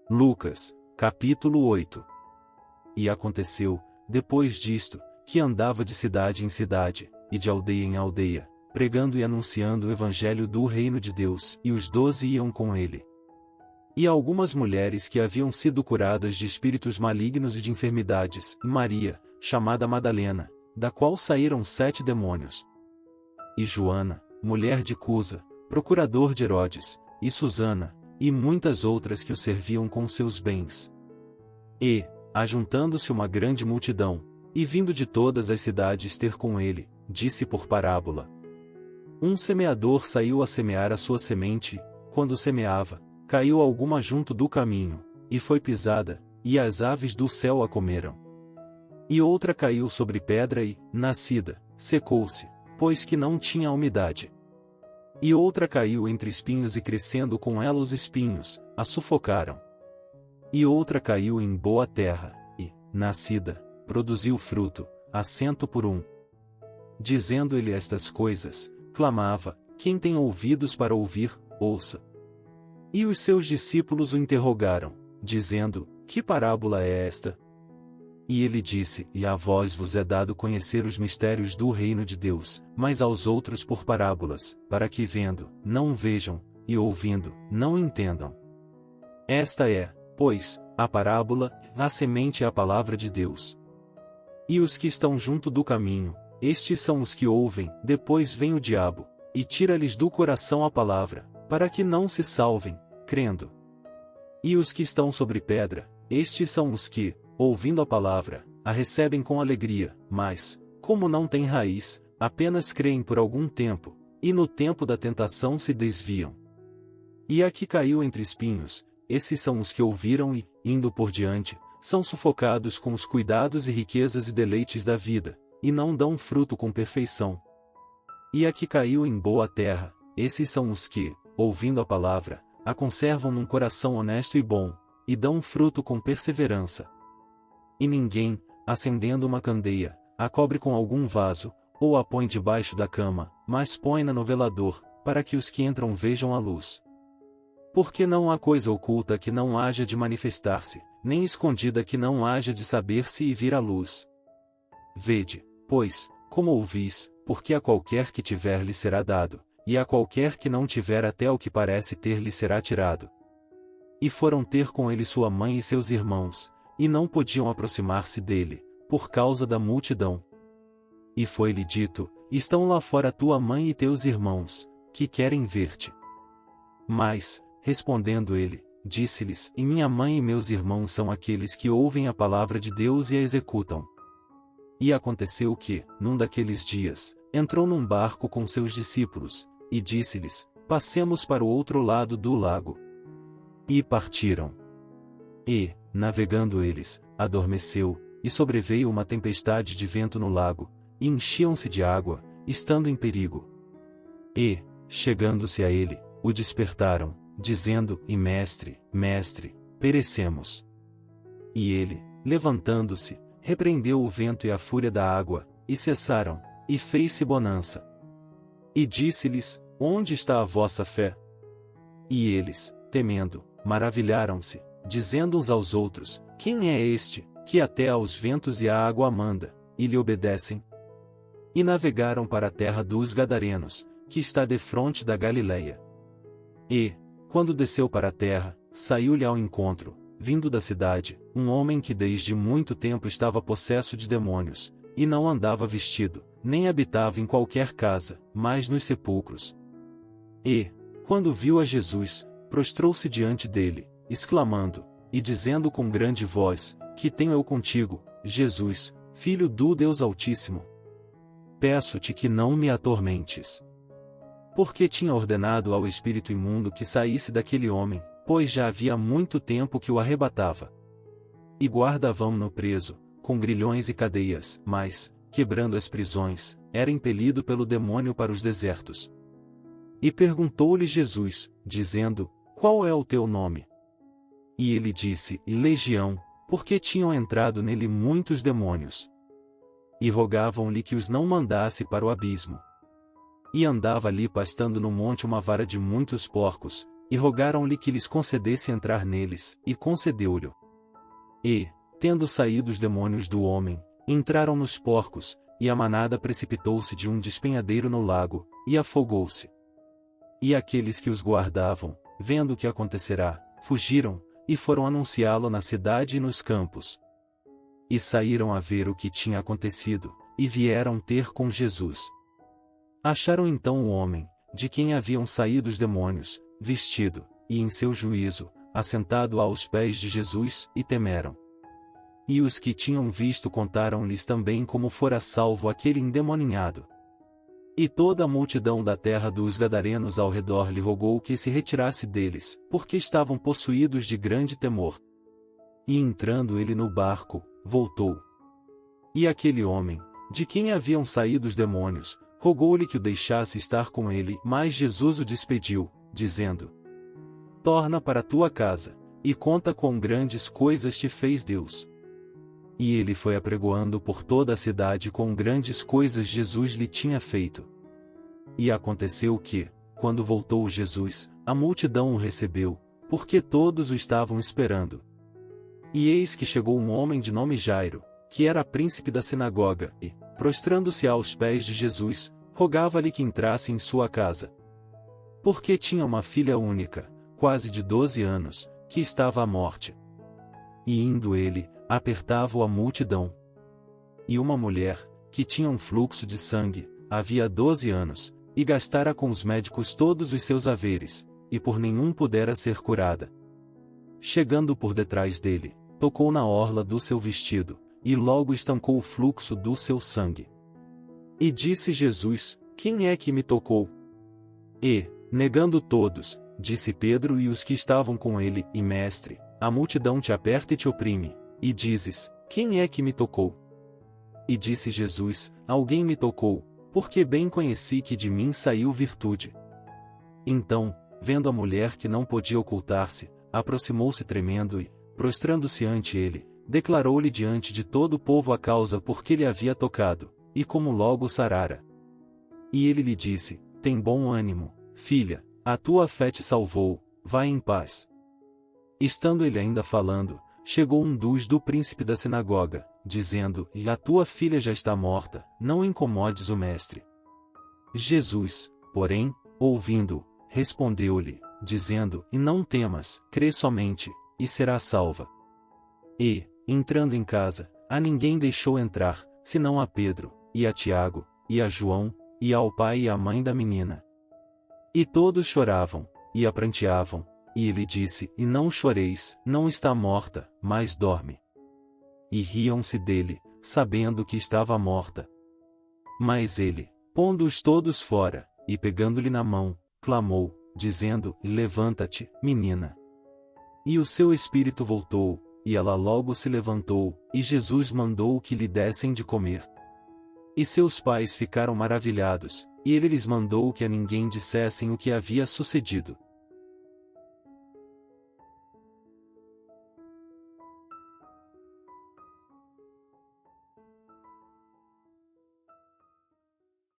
Lucas, capítulo 8. E aconteceu, depois disto, que andava de cidade em cidade, e de aldeia em aldeia, pregando e anunciando o evangelho do reino de Deus, e os 12 iam com ele. E algumas mulheres que haviam sido curadas de espíritos malignos e de enfermidades, e Maria, chamada Madalena, da qual saíram 7 demônios. E Joana, mulher de Cusa, procurador de Herodes, e Susana, e muitas outras que o serviam com seus bens. E, ajuntando-se uma grande multidão, e vindo de todas as cidades ter com ele, disse por parábola. Um semeador saiu a semear a sua semente, quando semeava, caiu alguma junto do caminho, e foi pisada, e as aves do céu a comeram. E outra caiu sobre pedra e, nascida, secou-se, pois que não tinha umidade. E outra caiu entre espinhos e crescendo com ela os espinhos, a sufocaram. E outra caiu em boa terra, e, nascida, produziu fruto, a 100 por 1. Dizendo ele estas coisas, clamava, quem tem ouvidos para ouvir, ouça. E os seus discípulos o interrogaram, dizendo, que parábola é esta? E ele disse, e a vós vos é dado conhecer os mistérios do reino de Deus, mas aos outros por parábolas, para que vendo, não vejam, e ouvindo, não entendam. Esta é, pois, a parábola, a semente é a palavra de Deus. E os que estão junto do caminho, estes são os que ouvem, depois vem o diabo, e tira-lhes do coração a palavra, para que não se salvem, crendo. E os que estão sobre pedra, estes são os que, ouvindo a palavra, a recebem com alegria, mas, como não têm raiz, apenas creem por algum tempo, e no tempo da tentação se desviam. E a que caiu entre espinhos, esses são os que ouviram e, indo por diante, são sufocados com os cuidados e riquezas e deleites da vida, e não dão fruto com perfeição. E a que caiu em boa terra, esses são os que, ouvindo a palavra, a conservam num coração honesto e bom, e dão fruto com perseverança. E ninguém, acendendo uma candeia, a cobre com algum vaso, ou a põe debaixo da cama, mas põe-na no velador, para que os que entram vejam a luz. Porque não há coisa oculta que não haja de manifestar-se, nem escondida que não haja de saber-se e vir à luz. Vede, pois, como ouvis, porque a qualquer que tiver lhe será dado, e a qualquer que não tiver até o que parece ter lhe será tirado. E foram ter com ele sua mãe e seus irmãos, e não podiam aproximar-se dele, por causa da multidão. E foi-lhe dito, estão lá fora tua mãe e teus irmãos, que querem ver-te. Mas, respondendo ele, disse-lhes, e minha mãe e meus irmãos são aqueles que ouvem a palavra de Deus e a executam. E aconteceu que, num daqueles dias, entrou num barco com seus discípulos, e disse-lhes, passemos para o outro lado do lago. E partiram. E, navegando eles, adormeceu, e sobreveio uma tempestade de vento no lago, e enchiam-se de água, estando em perigo. E, chegando-se a ele, o despertaram, dizendo, e mestre, mestre, perecemos. E ele, levantando-se, repreendeu o vento e a fúria da água, e cessaram, e fez-se bonança. E disse-lhes, onde está a vossa fé? E eles, temendo, maravilharam-se, dizendo uns aos outros, quem é este, que até aos ventos e à água manda, e lhe obedecem? E navegaram para a terra dos Gadarenos, que está defronte da Galileia. E, quando desceu para a terra, saiu-lhe ao encontro, vindo da cidade, um homem que desde muito tempo estava possesso de demônios, e não andava vestido, nem habitava em qualquer casa, mas nos sepulcros. E, quando viu a Jesus, prostrou-se diante dele, exclamando, e dizendo com grande voz, que tenho eu contigo, Jesus, Filho do Deus Altíssimo? Peço-te que não me atormentes. Porque tinha ordenado ao espírito imundo que saísse daquele homem, pois já havia muito tempo que o arrebatava. E guardavam-no preso, com grilhões e cadeias, mas, quebrando as prisões, era impelido pelo demônio para os desertos. E perguntou-lhe Jesus, dizendo, qual é o teu nome? E ele disse, Legião, porque tinham entrado nele muitos demônios. E rogavam-lhe que os não mandasse para o abismo. E andava ali pastando no monte uma vara de muitos porcos, e rogaram-lhe que lhes concedesse entrar neles, e concedeu-lhe. E, tendo saído os demônios do homem, entraram nos porcos, e a manada precipitou-se de um despenhadeiro no lago, e afogou-se. E aqueles que os guardavam, vendo o que acontecerá, fugiram, e foram anunciá-lo na cidade e nos campos. E saíram a ver o que tinha acontecido, e vieram ter com Jesus. Acharam então o homem, de quem haviam saído os demônios, vestido, e em seu juízo, assentado aos pés de Jesus, e temeram. E os que tinham visto contaram-lhes também como fora salvo aquele endemoninhado. E toda a multidão da terra dos gadarenos ao redor lhe rogou que se retirasse deles, porque estavam possuídos de grande temor. E entrando ele no barco, voltou. E aquele homem, de quem haviam saído os demônios, rogou-lhe que o deixasse estar com ele, mas Jesus o despediu, dizendo: Torna para tua casa, e conta quão grandes coisas te fez Deus. E ele foi apregoando por toda a cidade quão grandes coisas Jesus lhe tinha feito. E aconteceu que, quando voltou Jesus, a multidão o recebeu, porque todos o estavam esperando. E eis que chegou um homem de nome Jairo, que era príncipe da sinagoga, e, prostrando-se aos pés de Jesus, rogava-lhe que entrasse em sua casa. Porque tinha uma filha única, quase de 12 anos, que estava à morte. E indo ele, apertava-o a multidão. E uma mulher, que tinha um fluxo de sangue, havia 12 anos, e gastara com os médicos todos os seus haveres, e por nenhum pudera ser curada. Chegando por detrás dele, tocou na orla do seu vestido, e logo estancou o fluxo do seu sangue. E disse Jesus: Quem é que me tocou? E, negando todos, disse Pedro e os que estavam com ele: E mestre, a multidão te aperta e te oprime, e dizes: Quem é que me tocou? E disse Jesus: Alguém me tocou, porque bem conheci que de mim saiu virtude. Então, vendo a mulher que não podia ocultar-se, aproximou-se tremendo e, prostrando-se ante ele, declarou-lhe diante de todo o povo a causa por que lhe havia tocado, e como logo sarara. E ele lhe disse: Tem bom ânimo, filha, a tua fé te salvou, vai em paz. Estando ele ainda falando, chegou um dos do príncipe da sinagoga, dizendo: E a tua filha já está morta, não incomodes o mestre. Jesus, porém, ouvindo-o, respondeu-lhe, dizendo: E não temas, crê somente, e será salva. E, entrando em casa, a ninguém deixou entrar, senão a Pedro, e a Tiago, e a João, e ao pai e à mãe da menina. E todos choravam, e a pranteavam, e ele disse: E não choreis, não está morta, mas dorme. E riam-se dele, sabendo que estava morta. Mas ele, pondo-os todos fora, e pegando-lhe na mão, clamou, dizendo: Levanta-te, menina. E o seu espírito voltou, e ela logo se levantou, e Jesus mandou que lhe dessem de comer. E seus pais ficaram maravilhados, e ele lhes mandou que a ninguém dissessem o que havia sucedido.